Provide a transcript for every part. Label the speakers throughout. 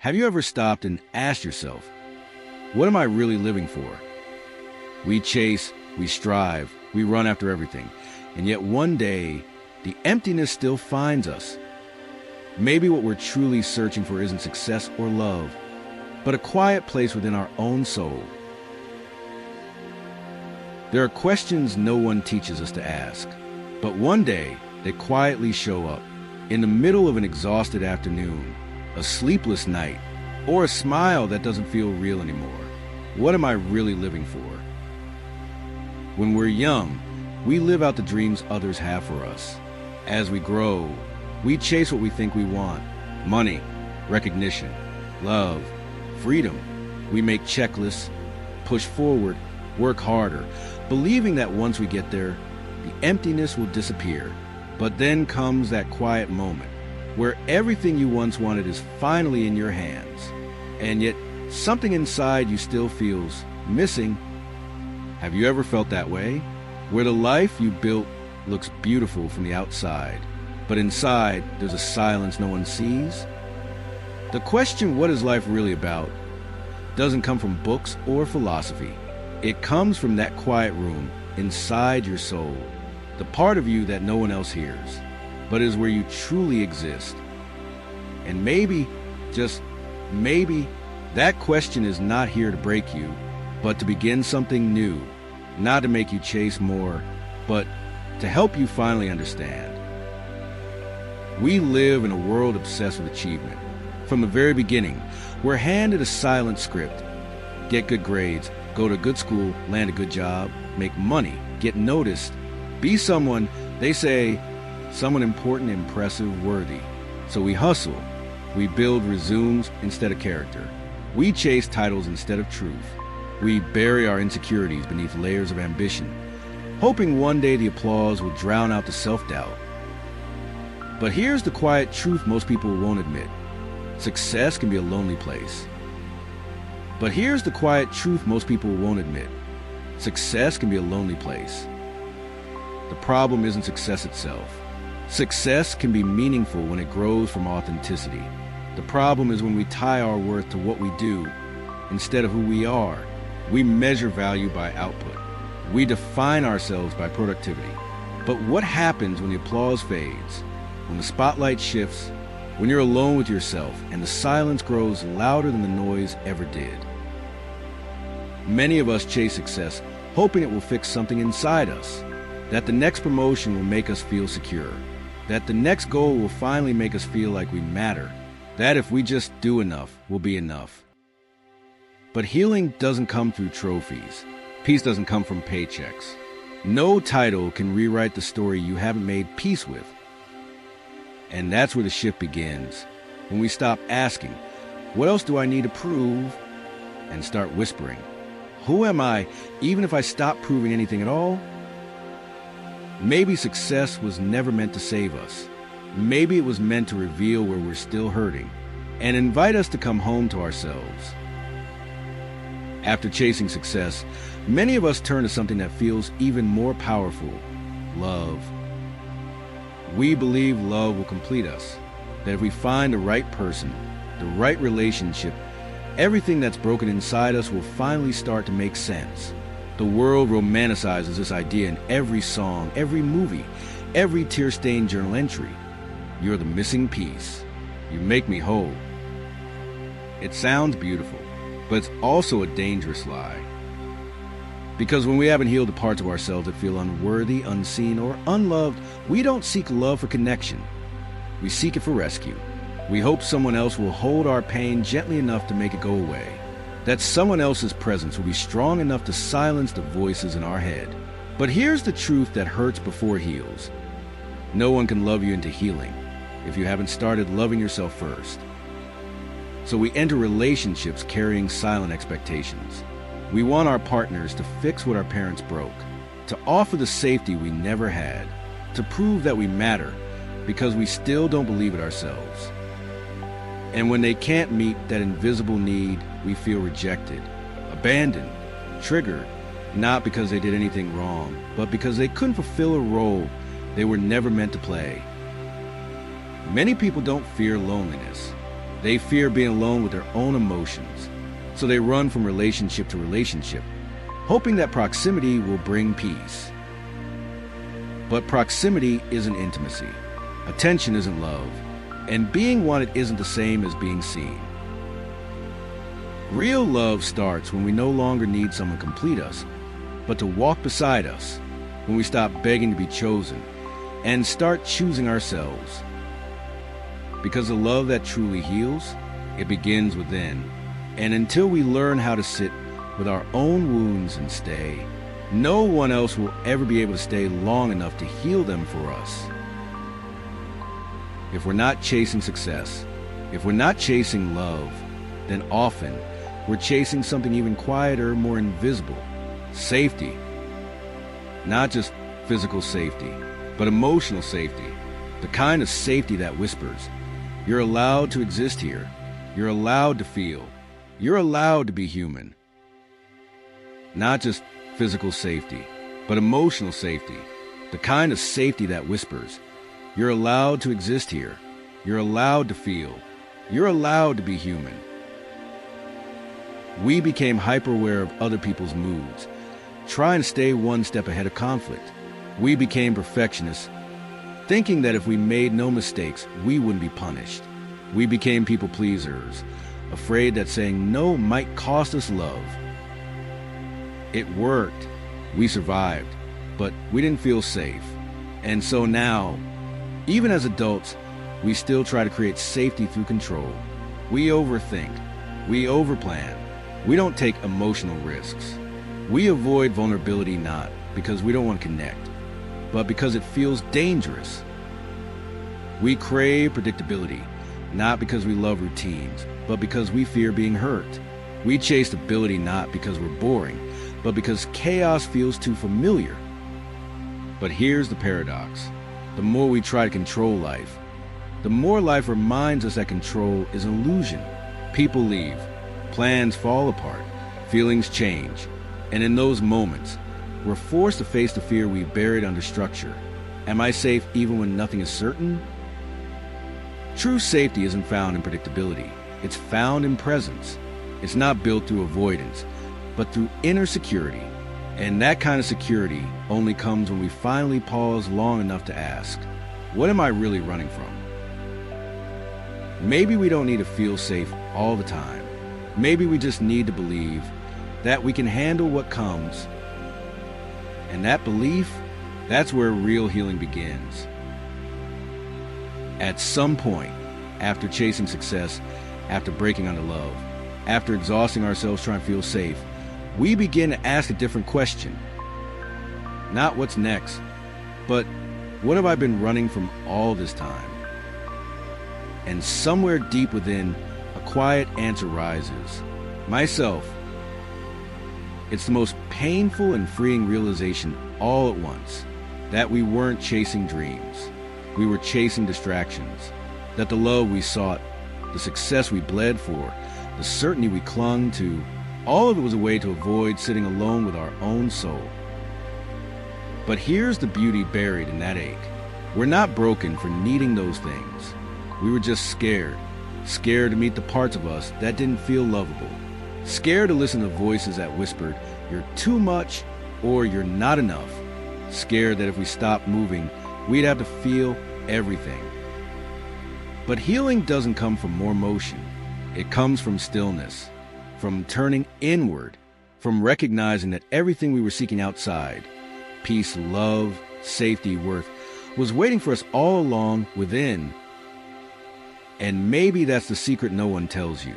Speaker 1: Have you ever stopped and asked yourself, what am I really living for? We chase, we strive, we run after everything, and yet one day, the emptiness still finds us. Maybe what we're truly searching for isn't success or love, but a quiet place within our own soul. There are questions no one teaches us to ask, but one day they quietly show up in the middle of an exhausted afternoon, a sleepless night, or a smile that doesn't feel real anymore. What am I really living for? When we're young, we live out the dreams others have for us. As we grow, we chase what we think we want: money, recognition, love, freedom. We make checklists, push forward, work harder, believing that once we get there, the emptiness will disappear. But then comes that quiet moment where everything you once wanted is finally in your hands, and yet something inside you still feels missing. Have you ever felt that way? Where the life you built looks beautiful from the outside, but inside there's a silence no one sees? The question, what is life really about, doesn't come from books or philosophy. It comes from that quiet room inside your soul, the part of you that no one else hears, but is where you truly exist. And maybe, just maybe, that question is not here to break you, but to begin something new, not to make you chase more, but to help you finally understand. We live in a world obsessed with achievement. From the very beginning, we're handed a silent script: get good grades, go to a good school, land a good job, make money, get noticed, be someone, they say, someone important, impressive, worthy. So we hustle. We build resumes instead of character. We chase titles instead of truth. We bury our insecurities beneath layers of ambition, hoping one day the applause will drown out the self-doubt. But here's the quiet truth most people won't admit. Success can be a lonely place. But here's the quiet truth most people won't admit. Success can be a lonely place. The problem isn't success itself. Success can be meaningful when it grows from authenticity. The problem is when we tie our worth to what we do instead of who we are. We measure value by output. We define ourselves by productivity. But what happens when the applause fades, when the spotlight shifts, when you're alone with yourself and the silence grows louder than the noise ever did? Many of us chase success, hoping it will fix something inside us, that the next promotion will make us feel secure, that the next goal will finally make us feel like we matter, that if we just do enough, we'll be enough. But healing doesn't come through trophies. Peace doesn't come from paychecks. No title can rewrite the story you haven't made peace with. And that's where the shift begins, when we stop asking, what else do I need to prove? And start whispering, who am I, even if I stop proving anything at all? Maybe success was never meant to save us. Maybe it was meant to reveal where we're still hurting and invite us to come home to ourselves. After chasing success, many of us turn to something that feels even more powerful: love. We believe love will complete us, that if we find the right person, the right relationship, everything that's broken inside us will finally start to make sense. The world romanticizes this idea in every song, every movie, every tear-stained journal entry. You're the missing piece. You make me whole. It sounds beautiful, but it's also a dangerous lie. Because when we haven't healed the parts of ourselves that feel unworthy, unseen, or unloved, we don't seek love for connection. We seek it for rescue. We hope someone else will hold our pain gently enough to make it go away. That someone else's presence will be strong enough to silence the voices in our head. But here's the truth that hurts before it heals. No one can love you into healing if you haven't started loving yourself first. So we enter relationships carrying silent expectations. We want our partners to fix what our parents broke, to offer the safety we never had, to prove that we matter because we still don't believe it ourselves. And when they can't meet that invisible need, we feel rejected, abandoned, triggered, not because they did anything wrong, but because they couldn't fulfill a role they were never meant to play. Many people don't fear loneliness. They fear being alone with their own emotions, so they run from relationship to relationship, hoping that proximity will bring peace. But proximity isn't intimacy, attention isn't love, and being wanted isn't the same as being seen. Real love starts when we no longer need someone to complete us, but to walk beside us, when we stop begging to be chosen and start choosing ourselves. Because the love that truly heals, it begins within. And until we learn how to sit with our own wounds and stay, no one else will ever be able to stay long enough to heal them for us. If we're not chasing success, if we're not chasing love, then often we're chasing something even quieter, more invisible. Safety. Not just physical safety, but emotional safety. The kind of safety that whispers, "You're allowed to exist here. You're allowed to feel. You're allowed to be human." Not just physical safety, but emotional safety. The kind of safety that whispers, "You're allowed to exist here. You're allowed to feel. You're allowed to be human." We became hyper-aware of other people's moods, trying to stay one step ahead of conflict. We became perfectionists, thinking that if we made no mistakes, we wouldn't be punished. We became people pleasers, afraid that saying no might cost us love. It worked. We survived, but we didn't feel safe. And so now, even as adults, we still try to create safety through control. We overthink. We overplan. We don't take emotional risks. We avoid vulnerability not because we don't want to connect, but because it feels dangerous. We crave predictability, not because we love routines, but because we fear being hurt. We chase stability not because we're boring, but because chaos feels too familiar. But here's the paradox. The more we try to control life, the more life reminds us that control is an illusion. People leave, plans fall apart, feelings change, and in those moments, we're forced to face the fear we buried under structure. Am I safe even when nothing is certain? True safety isn't found in predictability. It's found in presence. It's not built through avoidance, but through inner security. And that kind of security only comes when we finally pause long enough to ask, what am I really running from? Maybe we don't need to feel safe all the time. Maybe we just need to believe that we can handle what comes. And that belief, that's where real healing begins. At some point, after chasing success, after breaking under love, after exhausting ourselves trying to feel safe, we begin to ask a different question. Not what's next, but what have I been running from all this time? And somewhere deep within, a quiet answer rises. Myself. It's the most painful and freeing realization all at once that we weren't chasing dreams. We were chasing distractions. That the love we sought, the success we bled for, the certainty we clung to, all of it was a way to avoid sitting alone with our own soul. But here's the beauty buried in that ache. We're not broken for needing those things. We were just scared. Scared to meet the parts of us that didn't feel lovable. Scared to listen to voices that whispered, "You're too much," or "You're not enough." Scared that if we stopped moving, we'd have to feel everything. But healing doesn't come from more motion. It comes from stillness, from turning inward, from recognizing that everything we were seeking outside, peace, love, safety, worth, was waiting for us all along within. And maybe that's the secret no one tells you.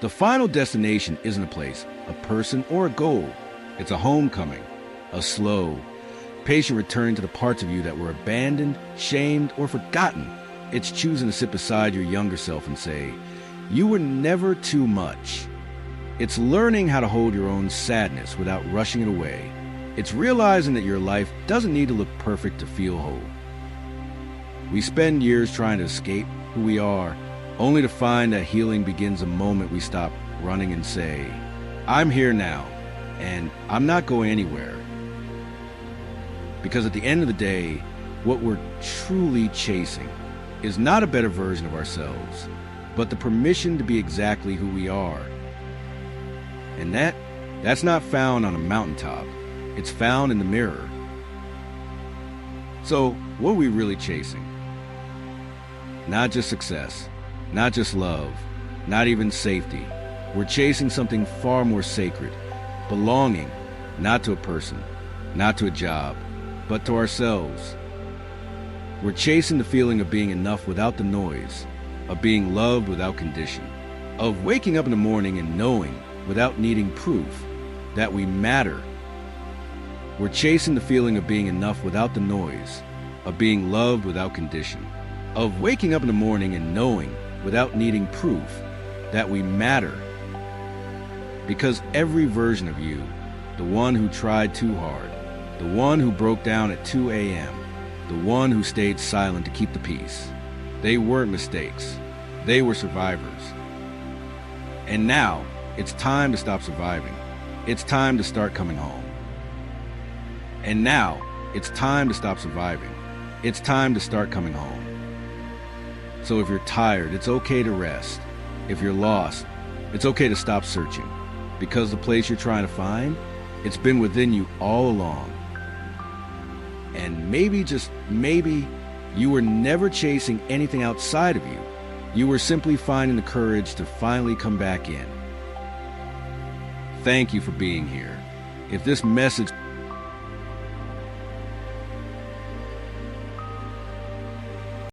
Speaker 1: The final destination isn't a place, a person, or a goal. It's a homecoming, a slow, patient return to the parts of you that were abandoned, shamed, or forgotten. It's choosing to sit beside your younger self and say, "You were never too much." It's learning how to hold your own sadness without rushing it away. It's realizing that your life doesn't need to look perfect to feel whole. We spend years trying to escape who we are, only to find that healing begins the moment we stop running and say, "I'm here now, and I'm not going anywhere." Because at the end of the day, what we're truly chasing is not a better version of ourselves. but the permission to be exactly who we are. And that's not found on a mountaintop. It's found in the mirror. So, what are we really chasing? Not just success, not just love, not even safety. We're chasing something far more sacred. Belonging, not to a person, not to a job, but to ourselves. We're chasing the feeling of being enough without the noise, of being loved without condition, of waking up in the morning and knowing, without needing proof, that we matter. We're chasing the feeling of being enough without the noise, of being loved without condition, of waking up in the morning and knowing, without needing proof, that we matter. Because every version of you, the one who tried too hard, the one who broke down at 2 a.m., the one who stayed silent to keep the peace, they weren't mistakes. They were survivors. And now, it's time to stop surviving. It's time to start coming home. And now, it's time to stop surviving. It's time to start coming home. So if you're tired, it's okay to rest. If you're lost, it's okay to stop searching. Because the place you're trying to find, it's been within you all along. And maybe, just maybe, you were never chasing anything outside of you. You were simply finding the courage to finally come back in. Thank you for being here. If this message